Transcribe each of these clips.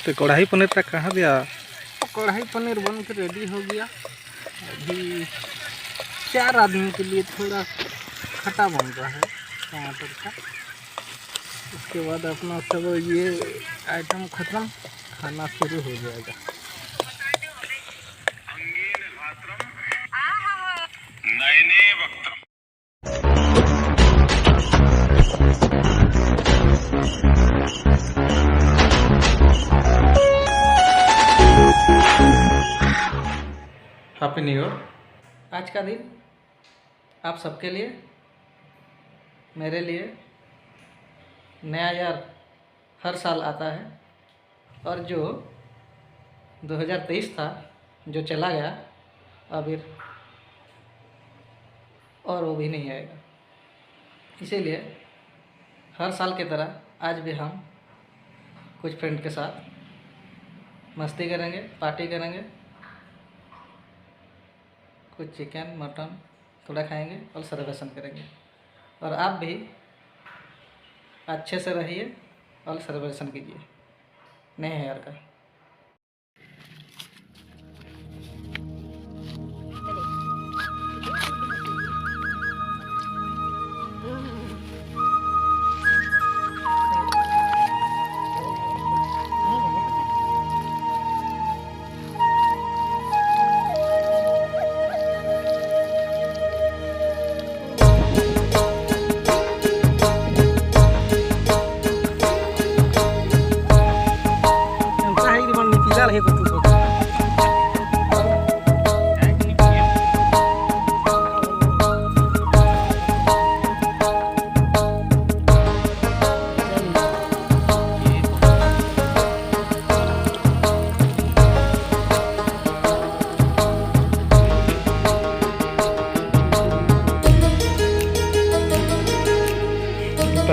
तो कढ़ाई पनीर तक कहाँ दिया? कढ़ाई पनीर बन के रेडी हो गया। अभी 4 आदमी के लिए थोड़ा खट्टा बन रहा है टमाटर का। उसके बाद अपना सब ये आइटम ख़त्म, खाना शुरू हो जाएगा। Happy new year. आज का दिन आप सबके लिए, मेरे लिए, नया ईयर हर साल आता है और जो 2023 था जो चला गया अभी और वो भी नहीं आएगा। इसीलिए हर साल की तरह आज भी हम कुछ फ्रेंड के साथ मस्ती करेंगे, पार्टी करेंगे, कुछ चिकन मटन थोड़ा खाएंगे और सेलिब्रेशन करेंगे। और आप भी अच्छे से रहिए और सेलिब्रेशन कीजिए नए ईयर का।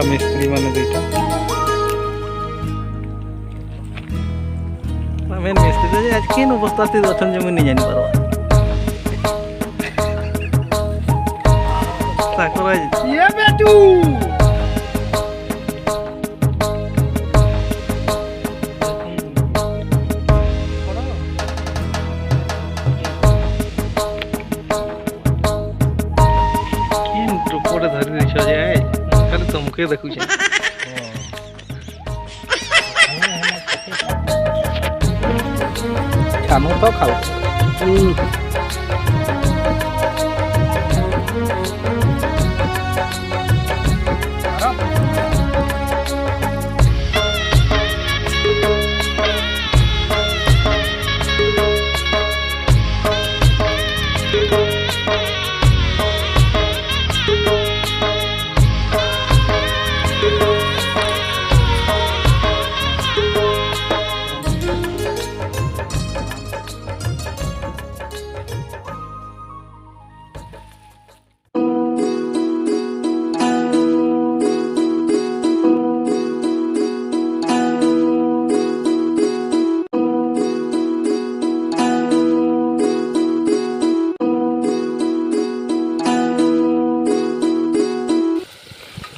मिस्त्री मैंने दुईटा मेन मिस्त्री आज किन उपस्थित अच्छा जो मुझे नहीं जानी पार ये बेटू धरी जाए तुमके देखू खानो तो खाओ।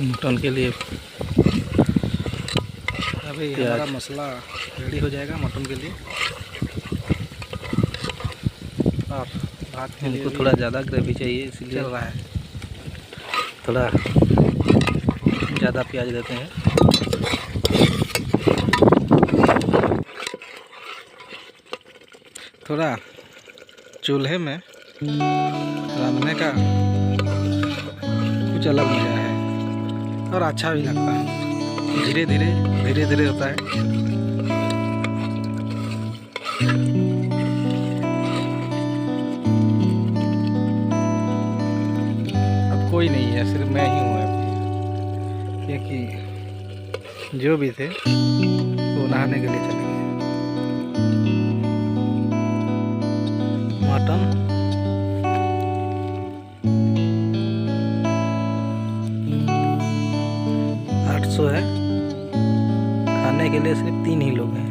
मटन के लिए अभी हमारा मसाला रेडी हो जाएगा मटन के लिए। और भात के लिए थोड़ा ज़्यादा ग्रेवी चाहिए इसलिए चल रहा है, थोड़ा ज़्यादा प्याज देते हैं। थोड़ा चूल्हे में रांधने का कुछ अलग मजा है और अच्छा भी लगता है। धीरे धीरे होता है। अब कोई नहीं है, सिर्फ मैं ही हूँ अभी, क्योंकि जो भी थे वो नहाने के लिए चले गए। मटन 800 है, खाने के लिए सिर्फ 3 ही लोग हैं।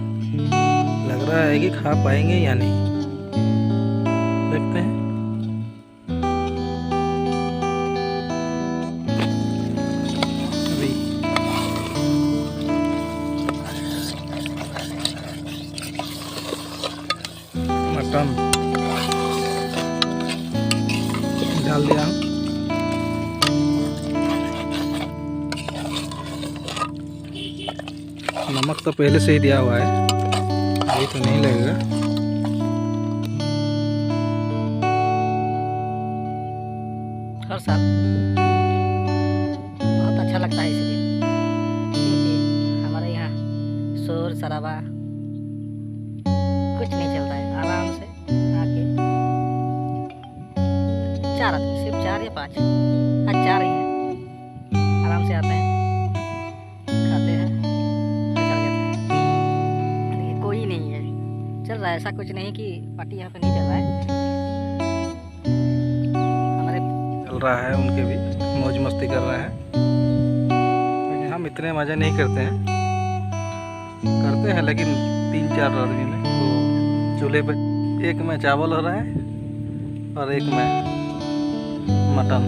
लग रहा है कि खा पाएंगे या नहीं, देखते हैं। मटन डाल दिया हूँ। नमक तो पहले से ही दिया हुआ है, अभी तो नहीं लगेगा। हर साल बहुत अच्छा लगता है इस दिन, क्योंकि हमारे यहाँ शोर शराबा कुछ नहीं चलता है। आराम से आके 4 आदमी, सिर्फ 4 या 5, आज 4 ही हैं, आराम से आते हैं, खाते हैं और चले जाते हैं। देखिए कोई नहीं है, चल रहा है, ऐसा कुछ नहीं कि पार्टी यहाँ पे नहीं चल रहा है। हमारे चल रहा है, उनके भी मौज मस्ती कर रहे हैं, लेकिन हम इतने मज़े नहीं करते हैं, लेकिन 3-4 आदमी में तो चूल्हे पे एक में चावल हो रहा है और एक में मटन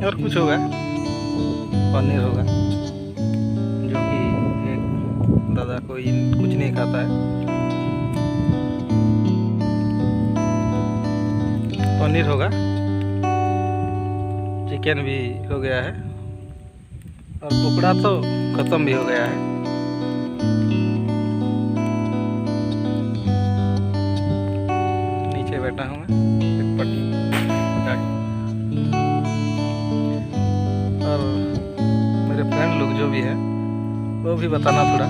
और कुछ होगा, पनीर होगा, जो कि एक दादा कोई कुछ नहीं खाता है। पनीर होगा, चिकन भी हो गया है और टुकड़ा तो ख़त्म भी हो गया है। नीचे बैठा हूँ मैं एक पट्टी और मेरे फ्रेंड लोग जो भी है वो भी बताना थोड़ा,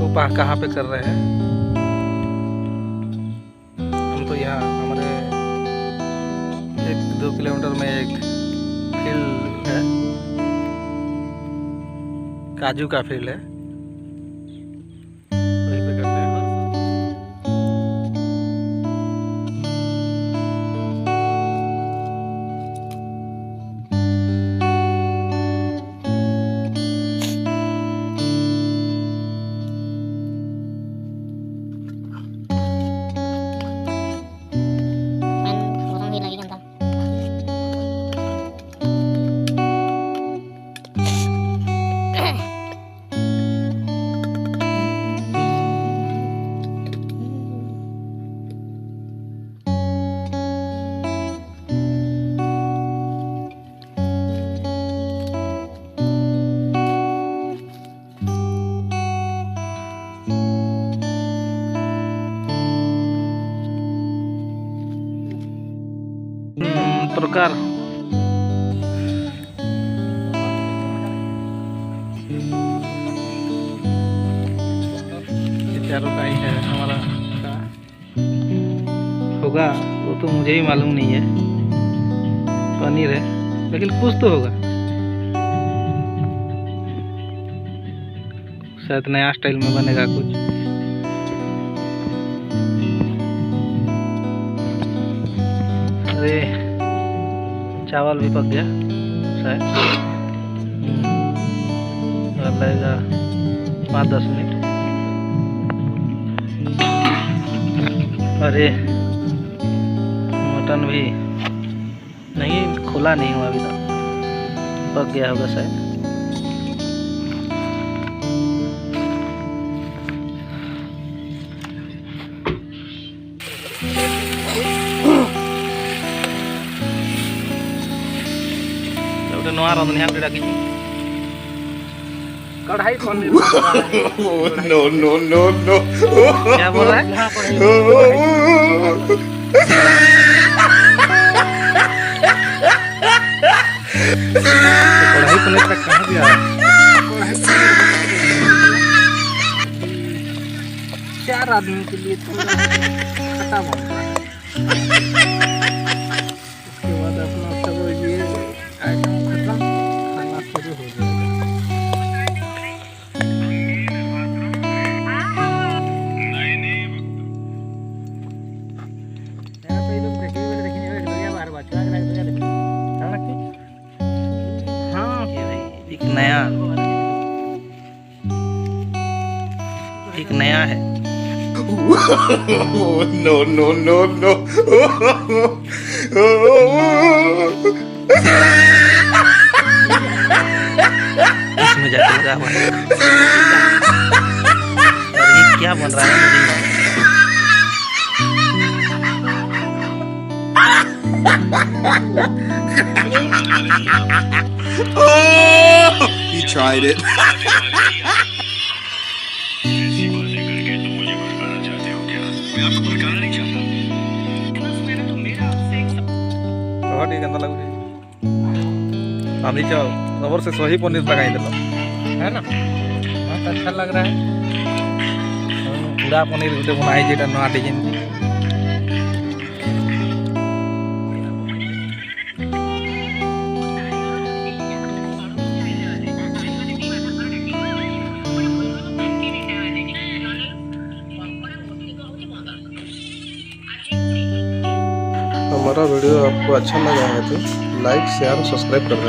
वो कहाँ पे कर रहे हैं। हम तो यहाँ हमारे 1-2 किलोमीटर में एक फील्ड है, काजू का फील्ड है, वहीं पे करते हैं। प्रकार ये चारों का ही है हमारा का होगा, वो तो मुझे भी मालूम नहीं है। पनीर है, लेकिन कुछ तो होगा, शायद नया स्टाइल में बनेगा कुछ। अरे चावल भी पक गया शायद, और लगेगा 5-10 मिनट। अरे मटन भी नहीं, खुला नहीं हुआ अभी तक, पक गया होगा शायद। नोआ रंधनिया पे डाकी kadhai paneer. No no no no क्या बोल रहा है? कढ़ाई पनीर का कहाँ दिया? 4 आदमी के लिए थोड़ा खट्टा बन रहा है। उसके बाद अपना सब ये आइटम खत्म, खाना शुरू हो जाएगा। हाँ, एक नया है। नो नो नो नो इसमें जाके लगा हुआ है। और ये क्या बन रहा है मुझे नहीं मालूम। Oh! He tried it. बहुत ही गंदा लग रही चल खबर से सही पनीर लगाई दिलो है ना, बहुत अच्छा लग रहा है। पूरा पनीर गुटे बनाई जेटा नया डिजाइन हमारा वीडियो आपको अच्छा लगा है तो लाइक शेयर और सब्सक्राइब कर देना।